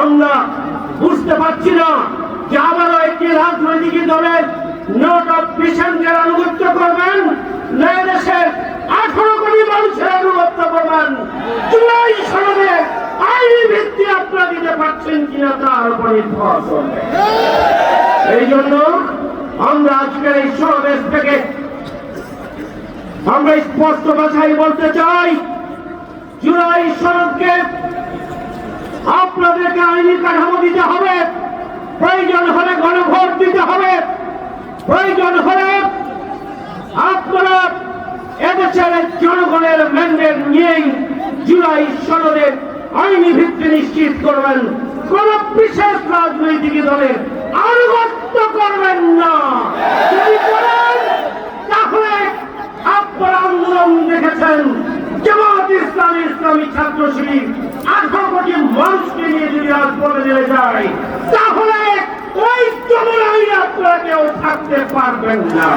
আমরা বুঝতে পারছি না যে আবারও একটি রাজনৈতিক দলের নোট অফ ডিসেন্টের আনুগত্য করবেন, না দেশের 18 কোটি মানুষের আনুগত্য করবেন। জুলাই সনদে আইনি ভিত্তি আপনারা দিতে পারছেন কিনা তার উপর নির্ভর করবে। এই জন্য আমরা আজকের এই সমাবেশ থেকে আমরা স্পষ্ট ভাষায় বলতে চাই, জুলাই সনদকে আপনাদেরকে আইনি কাঠামো দিতে হবে, প্রয়োজন হলে গণভোট দিতে হবে, প্রয়োজন হলে আপনারা এদেশের জনগণের ম্যান্ডেট নিয়েই জুলাই সনদের আইনি ভিত্তি নিশ্চিত করবেন। কোন বিশেষ রাজনৈতিক দলের আনুগত্য করবেন না। যদি করেন তাহলে আপনারা আন্দোলন দেখেছেন, জামাত ইসলামী, ইসলামী ছাত্র শিবির 18 কোটি মানুষকে নিয়ে যদি রাজপথে নিয়ে যায় তাহলে ওই জমানায় আপনারা কেউ থাকতে পারবেন না।